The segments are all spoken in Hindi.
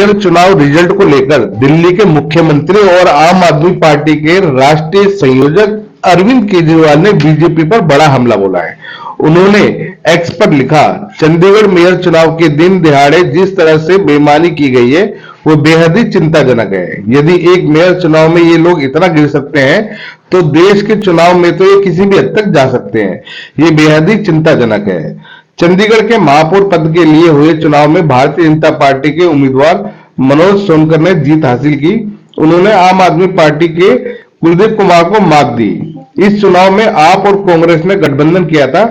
मेयर चुनाव रिजल्ट को लेकर दिल्ली के मुख्यमंत्री और आम आदमी पार्टी के राष्ट्रीय संयोजक अरविंद केजरीवाल ने बीजेपी पर बड़ा हमला बोला है। उन्होंने एक्स पर लिखा, चंडीगढ़ मेयर चुनाव के दिन दिहाड़े जिस तरह से बेईमानी की गई है वो बेहद ही चिंताजनक है। यदि एक मेयर चुनाव में ये लोग इतना गिर सकते हैं तो देश के चुनाव में तो ये किसी भी हद तक जा सकते हैं। ये बेहद ही चिंताजनक है। चंडीगढ़ के महापौर पद के लिए हुए चुनाव में भारतीय जनता पार्टी के उम्मीदवार मनोज सोनकर ने जीत हासिल की। उन्होंने आम आदमी पार्टी के कुलदीप कुमार को मात दी। इस चुनाव में आप और कांग्रेस ने गठबंधन किया था।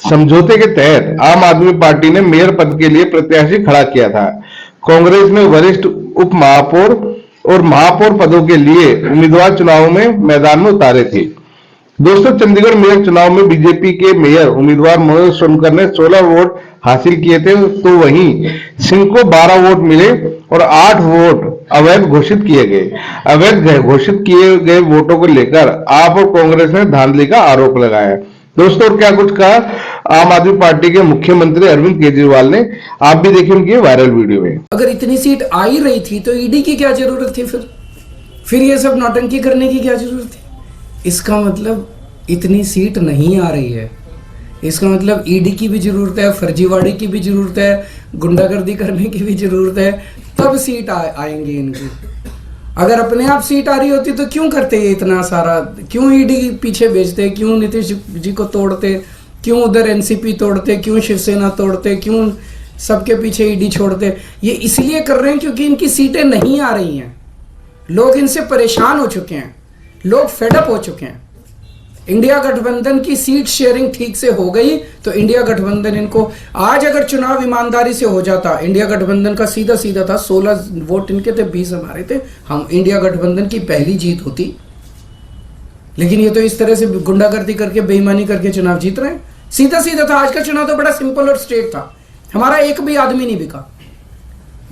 समझौते के तहत आम आदमी पार्टी ने मेयर पद के लिए प्रत्याशी खड़ा किया था। कांग्रेस ने वरिष्ठ उप महापौर और महापौर पदों के लिए उम्मीदवार चुनाव में मैदान में उतारे थे। दोस्तों, चंडीगढ़ मेयर चुनाव में बीजेपी के मेयर उम्मीदवार मनोज सोनकर ने 16 वोट हासिल किए थे, तो वहीं सिंह को 12 वोट मिले और 8 वोट अवैध घोषित किए गए। अवैध घोषित किए गए वोटों को लेकर आप और कांग्रेस ने धांधली का आरोप लगाया। दोस्तों, और क्या कुछ कहा आम आदमी पार्टी के मुख्यमंत्री अरविंद केजरीवाल ने, आप भी देखिए उनकी वायरल वीडियो में। अगर इतनी सीट आ ही रही थी तो ईडी की क्या जरूरत थी? फिर ये सब नौटंकी करने की क्या जरूरत थी? इसका मतलब इतनी सीट नहीं आ रही है, इसका मतलब ईडी की भी जरूरत है, फर्जीवाड़ी की भी जरूरत है, गुंडागर्दी करने की भी जरूरत है, तब सीट आएंगी इनकी। अगर अपने आप सीट आ रही होती तो क्यों करते ये इतना सारा? क्यों ईडी पीछे भेजते? क्यों नीतीश जी को तोड़ते? क्यों उधर एनसीपी तोड़ते? क्यों शिवसेना तोड़ते? क्यों सबके पीछे ईडी छोड़ते? ये इसलिए कर रहे हैं क्योंकि इनकी सीटें नहीं आ रही हैं। लोग इनसे परेशान हो चुके हैं, लोग फेडअप हो चुके हैं। इंडिया गठबंधन की सीट शेयरिंग ठीक से हो गई तो इंडिया गठबंधन इनको, आज अगर चुनाव ईमानदारी से हो जाता, इंडिया गठबंधन का सीधा सीधा था, 16 वोट इनके थे, 20 हमारे थे, हम इंडिया गठबंधन की पहली जीत होती। लेकिन ये तो इस तरह से गुंडागर्दी करके, बेईमानी करके चुनाव जीत रहे हैं। सीधा सीधा था। आज का चुनाव तो बड़ा सिंपल और स्ट्रेट था। हमारा एक भी आदमी नहीं बिका,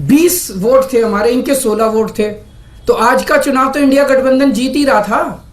20 वोट थे हमारे, इनके 16 वोट थे। तो आज का चुनाव तो इंडिया गठबंधन जीत ही रहा था।